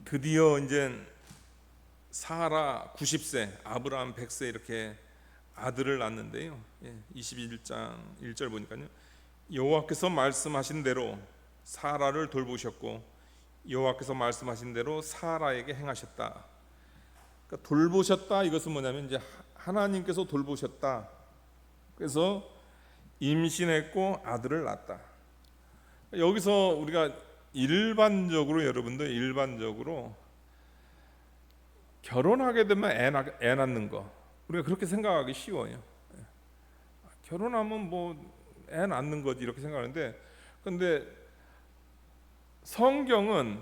드디어 이제 사라 90세, 아브라함 100세 이렇게 아들을 낳는데요. 21장 1절 보니까요. 여호와께서 말씀하신 대로 사라를 돌보셨고 여호와께서 말씀하신 대로 사라에게 행하셨다. 그러니까 돌보셨다 이것은 뭐냐면 이제 하나님께서 돌보셨다. 그래서 임신했고 아들을 낳았다. 여기서 우리가 일반적으로 여러분들 일반적으로 결혼하게 되면 애 낳는 거 우리가 그렇게 생각하기 쉬워요. 결혼하면 뭐 애 낳는 거지 이렇게 생각하는데, 근데 성경은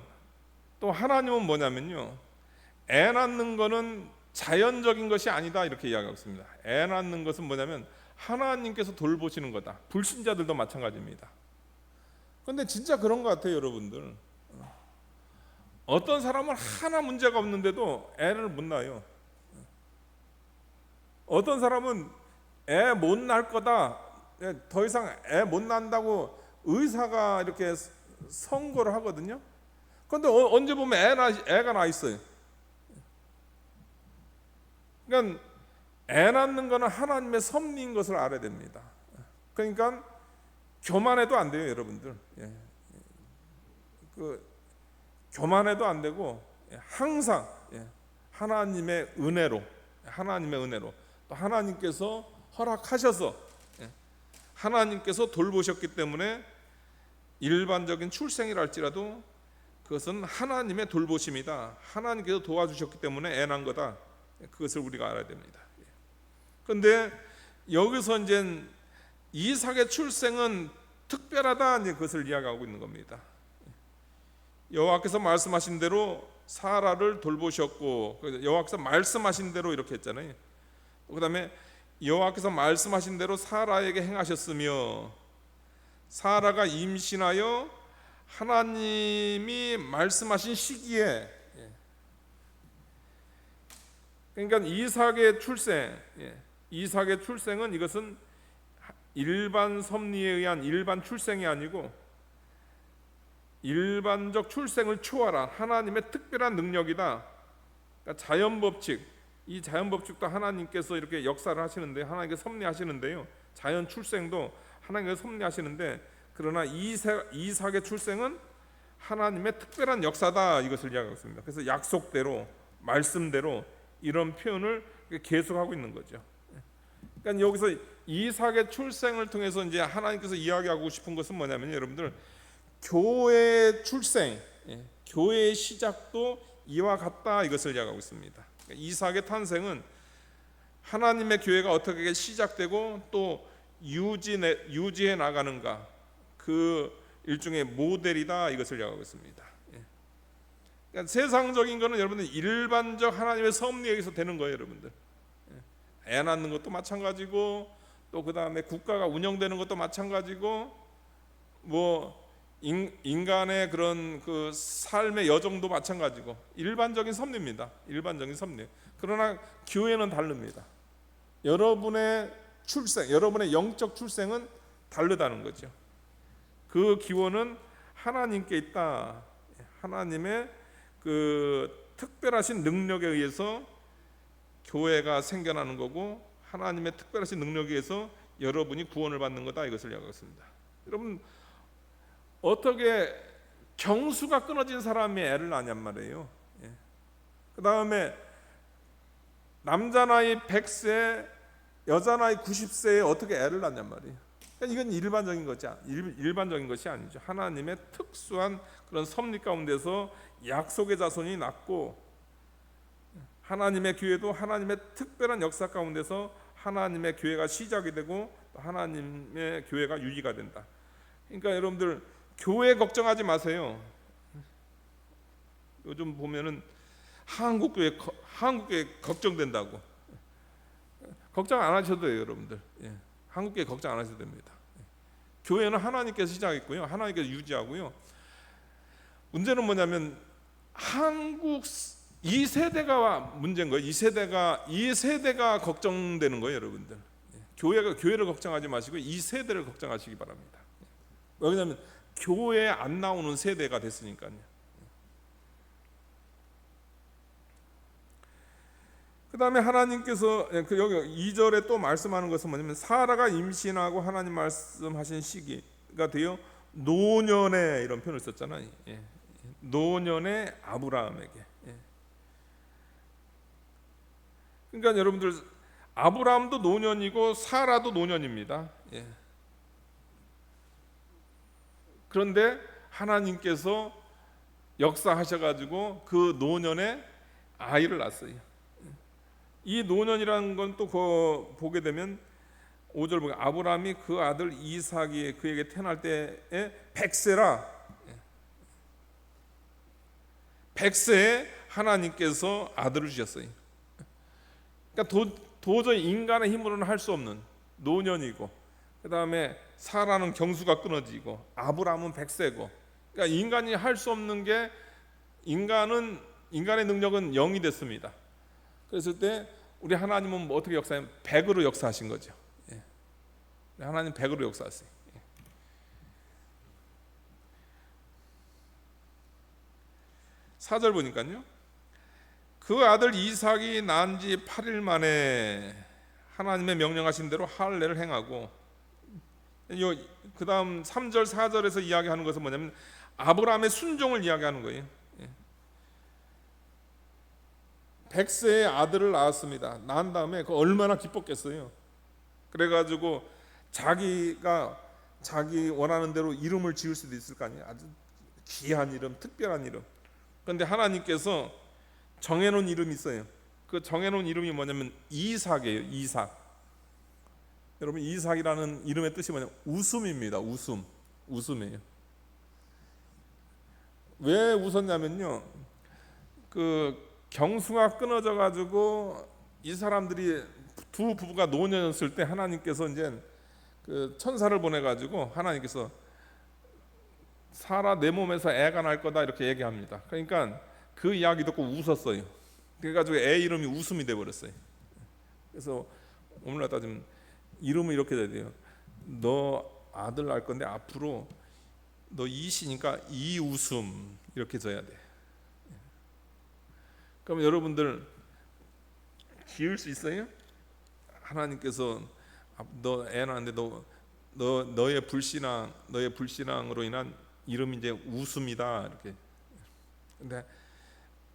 또 하나님은 뭐냐면요, 애 낳는 거는 자연적인 것이 아니다 이렇게 이야기하고 있습니다. 애 낳는 것은 뭐냐면 하나님께서 돌보시는 거다. 불신자들도 마찬가지입니다. 근데 진짜 그런 것 같아요, 여러분들. 어떤 사람은 하나 문제가 없는데도 애를 못 낳아요. 어떤 사람은 애 못 낳을 거다, 더 이상 애 못 낳는다고 의사가 이렇게 선고를 하거든요. 그런데 언제 보면 애가 나 있어요. 그러니까 애 낳는 거는 하나님의 섭리인 것을 알아야 됩니다. 그러니까 교만해도 안 돼요, 여러분들. 교만해도 안 되고 항상 하나님의 은혜로 또 하나님께서 허락하셔서 하나님께서 돌보셨기 때문에 일반적인 출생이라 할지라도 그것은 하나님의 돌보심이다. 하나님께서 도와주셨기 때문에 애 낳은 거다. 그것을 우리가 알아야 됩니다. 그런데 여기서 이제 이삭의 출생은 특별하다, 이제 그것을 이야기하고 있는 겁니다. 여호와께서 말씀하신 대로 사라를 돌보셨고, 여호와께서 말씀하신 대로 이렇게 했잖아요. 그 다음에 여호와께서 말씀하신 대로 사라에게 행하셨으며, 사라가 임신하여 하나님이 말씀하신 시기에, 그러니까 이삭의 출생은 이것은 일반 섭리에 의한 일반 출생이 아니고 일반적 출생을 초월한 하나님의 특별한 능력이다. 그러니까 자연법칙, 이 자연법칙도 하나님께서 이렇게 역사를 하시는데, 하나님께서 섭리하시는데요, 자연 출생도 하나님께서 섭리하시는데, 그러나 이삭의 출생은 하나님의 특별한 역사다, 이것을 이야기하고 있습니다. 그래서 약속대로, 말씀대로 이런 표현을 계속하고 있는 거죠. 그러니까 여기서 이삭의 출생을 통해서 이제 하나님께서 이야기하고 싶은 것은 뭐냐면, 여러분들 교회의 출생, 교회의 시작도 이와 같다, 이것을 이야기하고 있습니다. 그러니까 이삭의 탄생은 하나님의 교회가 어떻게 시작되고 또 유지해 나가는가, 그 일종의 모델이다, 이것을 이야기하고 있습니다. 그러니까 세상적인 거는 여러분들 일반적 하나님의 섭리에 의해서 되는 거예요, 여러분들. 애 낳는 것도 마찬가지고, 또 그 다음에 국가가 운영되는 것도 마찬가지고, 뭐 인간의 그런 그 삶의 여정도 마찬가지고, 일반적인 섭리입니다. 일반적인 섭리. 그러나 교회는 다릅니다. 여러분의 출생, 여러분의 영적 출생은 다르다는 거죠. 그 기원은 하나님께 있다. 하나님의 그 특별하신 능력에 의해서 교회가 생겨나는 거고, 하나님의 특별하신 능력에 의해서 여러분이 구원을 받는 거다, 이것을 이야기했습니다. 여러분, 어떻게 경수가 끊어진 사람이 애를 낳냔 말이에요. 그 다음에 남자 나이 100세, 여자 나이 90세에 어떻게 애를 낳냔 말이에요. 그러니까 이건 일반적인 것이 아니죠. 하나님의 특수한 그런 섭리 가운데서 약속의 자손이 낳고, 하나님의 교회도 하나님의 특별한 역사 가운데서 하나님의 교회가 시작이 되고 하나님의 교회가 유지가 된다. 그러니까 여러분들 교회 걱정하지 마세요. 요즘 보면은 한국 교회 걱정된다고. 걱정 안 하셔도 돼요, 여러분들. 한국 교회 걱정 안 하셔도 됩니다. 교회는 하나님께서 시작했고요, 하나님께서 유지하고요. 문제는 뭐냐면 한국 2세대가 문제인 거예요. 2세대가 걱정되는 거예요, 여러분들. 교회를 걱정하지 마시고 2세대를 걱정하시기 바랍니다. 왜냐하면 교회에 안 나오는 세대가 됐으니까요. 그 다음에 하나님께서 그 여기 2절에 또 말씀하는 것은 뭐냐면 사라가 임신하고 하나님 말씀하신 시기가 되어 노년에 이런 표현을 썼잖아요. 예. 노년의 아브라함에게. 예. 그러니까 여러분들 아브라함도 노년이고 사라도 노년입니다. 예. 그런데 하나님께서 역사하셔가지고 그 노년에 아이를 낳았어요. 이 노년이라는 건 또 보게 되면 5절 보면 아브라함이 그 아들 이삭이 그에게 태어날 때에 100세라 100세에 하나님께서 아들을 주셨어요. 그러니까 도저히 인간의 힘으로는 할 수 없는 노년이고, 그 다음에 사라는 경수가 끊어지고 아브라함은 100세고, 그러니까 인간이 할 수 없는 게 인간의 능력은 0이 됐습니다. 그랬을 때 우리 하나님은 뭐 어떻게 역사하면 100으로 역사하신 거죠. 예. 하나님 100으로 역사하세요. 예. 4절 보니까요, 그 아들 이삭이 낳은 지 8일 만에 하나님의 명령하신 대로 할례를 행하고, 그 다음 3절 4절에서 이야기하는 것은 뭐냐면 아브라함의 순종을 이야기하는 거예요. 100세의 아들을 낳았습니다. 낳은 다음에 그 얼마나 기뻤겠어요. 그래가지고 자기가 자기 원하는 대로 이름을 지을 수도 있을 거 아니에요. 아주 귀한 이름, 특별한 이름. 그런데 하나님께서 정해놓은 이름이 있어요. 그 정해놓은 이름이 뭐냐면 이삭이에요. 이삭. 여러분, 이삭이라는 이름의 뜻이 뭐냐면 웃음입니다. 웃음이에요. 왜 웃었냐면요, 그 경수가 끊어져 가지고 이 사람들이 두 부부가 노년이었을 때 하나님께서 이제 그 천사를 보내 가지고 하나님께서 사라 내 몸에서 애가 날 거다 이렇게 얘기합니다. 그러니까 그 이야기 듣고 웃었어요. 그래가지고 애 이름이 웃음이 돼 버렸어요. 그래서 오늘날 따지면 이름은 이렇게 돼야 돼요. 너 아들 낳을 건데 앞으로 너 이시니까 이웃음 이렇게 져야 돼. 그럼 여러분들 지을 수 있어요? 하나님께서 너 애 낳는데 너의 불신앙으로 인한 이름이 이제 웃음이다 이렇게. 근데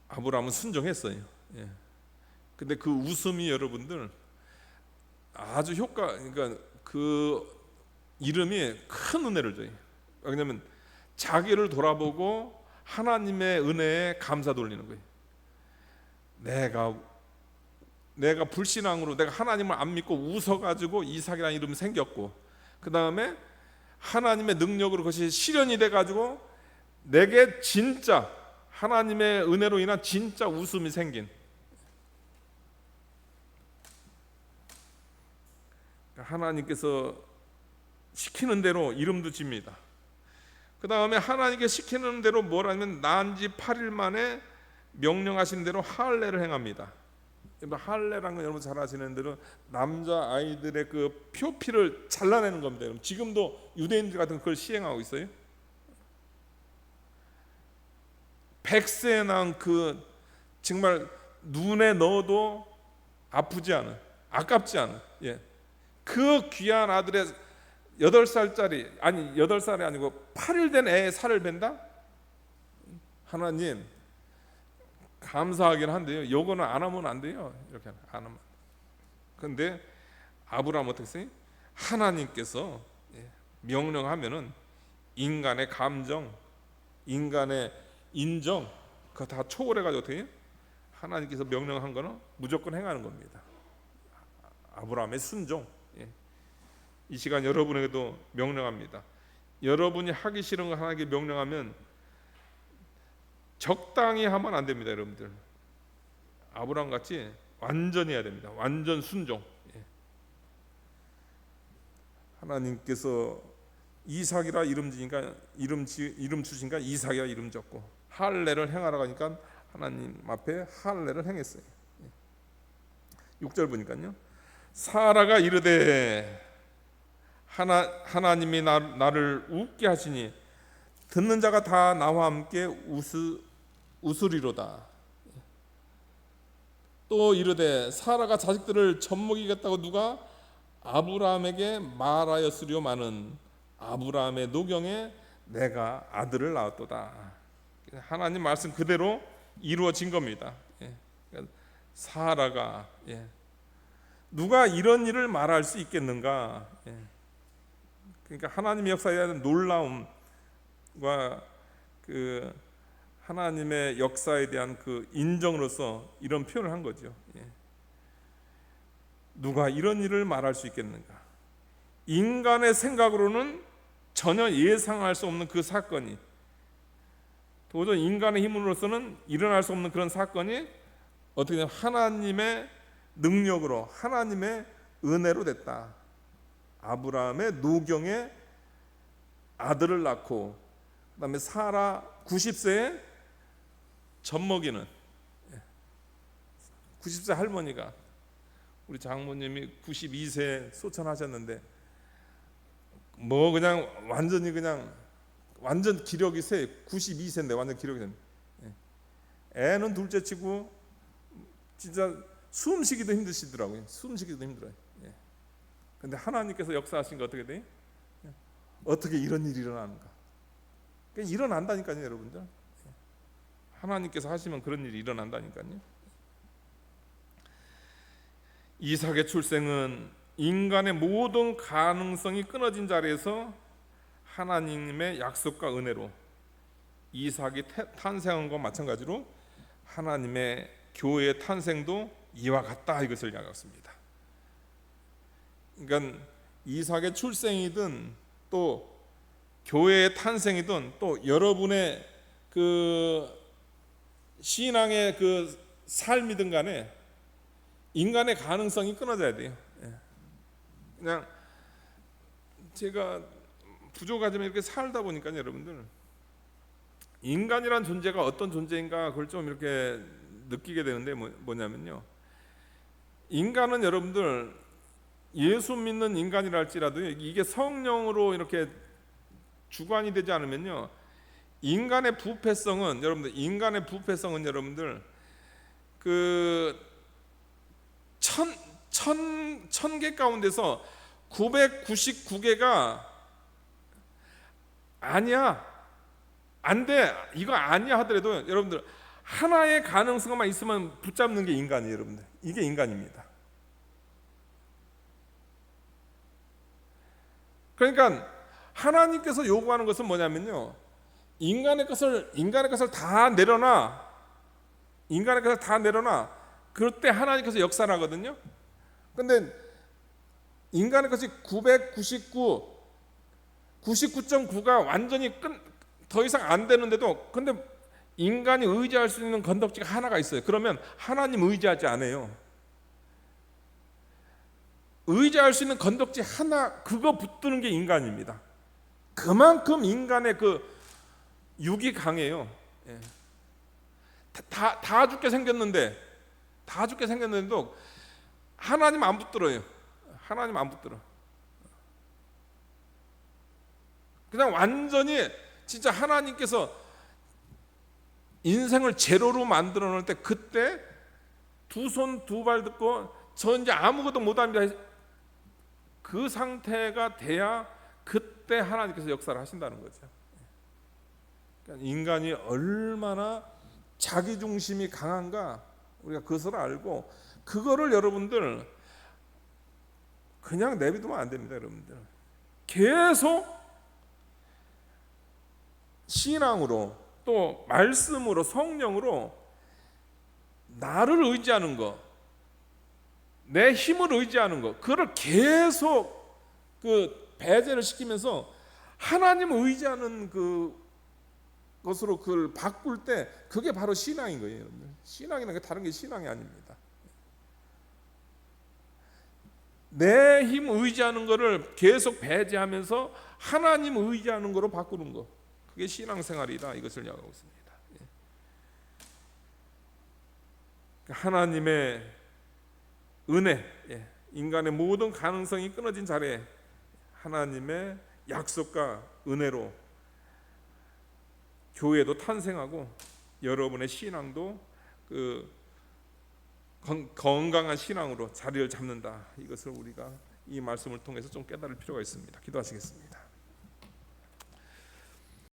아브라함은 순종했어요. 예. 근데 그 웃음이 여러분들 아주 그러니까 그 이름이 큰 은혜를 줘요. 왜냐하면 자기를 돌아보고 하나님의 은혜에 감사 돌리는 거예요. 내가 불신앙으로 내가 하나님을 안 믿고 웃어가지고 이삭이라는 이름이 생겼고, 그 다음에 하나님의 능력으로 그것이 실현이 돼가지고 내게 진짜 하나님의 은혜로 인한 진짜 웃음이 생긴. 하나님께서 시키는 대로 이름도 집니다. 그 다음에 하나님께 시키는 대로 뭐라면 낳은 지 8일 만에 명령하신 대로 할례를 행합니다. 할례라는 건 여러분 잘 아시는 대로 남자 아이들의 그 표피를 잘라내는 겁니다. 여러분, 지금도 유대인들 같은 그걸 시행하고 있어요. 100세에 낳은 그 정말 눈에 넣어도 아프지 않은, 아깝지 않은, 예, 그 귀한 아들의 8살짜리, 아니 8살이 아니고 8일 된 애의 살을 벤다? 하나님 감사하긴 한데요, 요거는 안 하면 안 돼요. 이렇게 안 하면. 그런데 아브라함 어떻게 했어요? 하나님께서 명령하면은 인간의 감정, 인간의 인정, 그거 다 초월해가지고 어떻게 해요? 하나님께서 명령한 거는 무조건 행하는 겁니다. 아브라함의 순종. 이 시간 여러분에게도 명령합니다. 여러분이 하기 싫은 거 하나님께 명령하면 적당히 하면 안 됩니다. 여러분들, 아브라함 같이 완전히 해야 됩니다. 완전 순종. 하나님께서 이삭이라 이름 지니까 이름 주신가 이삭이라 이름 졌고, 할례를 행하라고 하니까 하나님 앞에 할례를 행했어요. 6절 보니까요, 사라가 이르되 하나님이 나를 웃게 하시니 듣는 자가 다 나와 함께 웃으리로다. 또 이르되 사라가 자식들을 젖먹이겠다고 누가 아브라함에게 말하였으려마는 아브라함의 노경에 내가 아들을 낳았도다. 하나님 말씀 그대로 이루어진 겁니다. 사라가 누가 이런 일을 말할 수 있겠는가? 그러니까 하나님의 역사에 대한 놀라움과 그 하나님의 역사에 대한 그 인정으로서 이런 표현을 한 거죠. 누가 이런 일을 말할 수 있겠는가? 인간의 생각으로는 전혀 예상할 수 없는 그 사건이, 도저히 인간의 힘으로서는 일어날 수 없는 그런 사건이 어떻게 되냐면 하나님의 능력으로, 하나님의 은혜로 됐다. 아브라함의 노경에 아들을 낳고, 그 다음에 사라 90세에 젖먹이는 90세 할머니가, 우리 장모님이 92세에 소천하셨는데 뭐 그냥 완전 기력이 세. 92세인데 완전 기력이 세. 애는 둘째치고 진짜 숨쉬기도 힘드시더라고요. 숨쉬기도 힘들어요. 근데 하나님께서 역사하신 거 어떻게 돼? 어떻게 이런 일이 일어나는가? 그러니까 일어난다니까요, 여러분들. 하나님께서 하시면 그런 일이 일어난다니까요. 이삭의 출생은 인간의 모든 가능성이 끊어진 자리에서 하나님의 약속과 은혜로 이삭이 탄생한 것과 마찬가지로 하나님의 교회의 탄생도 이와 같다, 이것을 이야기했습니다. 그러니까 이삭의 출생이든 또 교회의 탄생이든 또 여러분의 그 신앙의 그 삶이든 간에 인간의 가능성이 끊어져야 돼요. 그냥 제가 부족하지만 이렇게 살다 보니까 여러분들, 인간이란 존재가 어떤 존재인가 그걸 좀 이렇게 느끼게 되는데 뭐냐면요, 인간은 여러분들 예수 믿는 인간이라 할지라도 이게 성령으로 이렇게 주관이 되지 않으면요, 인간의 부패성은 여러분들 그 천 개 가운데서 999개가 아니야, 안 돼, 이거 아니야 하더라도 여러분들 하나의 가능성만 있으면 붙잡는 게 인간이에요. 여러분들, 이게 인간입니다. 그러니까 하나님께서 요구하는 것은 뭐냐면요, 인간의 것을 다 내려놔. 그럴 때 하나님께서 역사를 하거든요. 근데 인간의 것이 99.9가 완전히 더 이상 안 되는데도, 근데 인간이 의지할 수 있는 건덕지가 하나가 있어요. 그러면 하나님 의지하지 않아요. 의지할 수 있는 건덕지 하나, 그거 붙드는 게 인간입니다. 그만큼 인간의 그 육이 강해요. 다 죽게 생겼는데도 하나님 안 붙들어요. 하나님 안 붙들어. 그냥 완전히 진짜 하나님께서 인생을 제로로 만들어 놓을 때, 그때 두 손 두 발 듣고 저 이제 아무것도 못합니다, 그 상태가 돼야 그때 하나님께서 역사를 하신다는 거죠. 그러니까 인간이 얼마나 자기중심이 강한가 우리가 그것을 알고, 그거를 여러분들 그냥 내비두면 안 됩니다. 여러분들 계속 신앙으로 또 말씀으로 성령으로 나를 의지하는 것, 내 힘을 의지하는 것, 그걸 계속 그 배제를 시키면서 하나님을 의지하는 그 것으로 그걸 바꿀 때, 그게 바로 신앙인 거예요. 여러분들, 신앙이라는 게 다른 게 신앙이 아닙니다. 내 힘 의지하는 거를 계속 배제하면서 하나님 의지하는 거로 바꾸는 거, 그게 신앙생활이다, 이것을 이야기하고 있습니다. 하나님의 은혜, 인간의 모든 가능성이 끊어진 자리에 하나님의 약속과 은혜로 교회도 탄생하고 여러분의 신앙도 그 건강한 신앙으로 자리를 잡는다. 이것을 우리가 이 말씀을 통해서 좀 깨달을 필요가 있습니다. 기도하시겠습니다.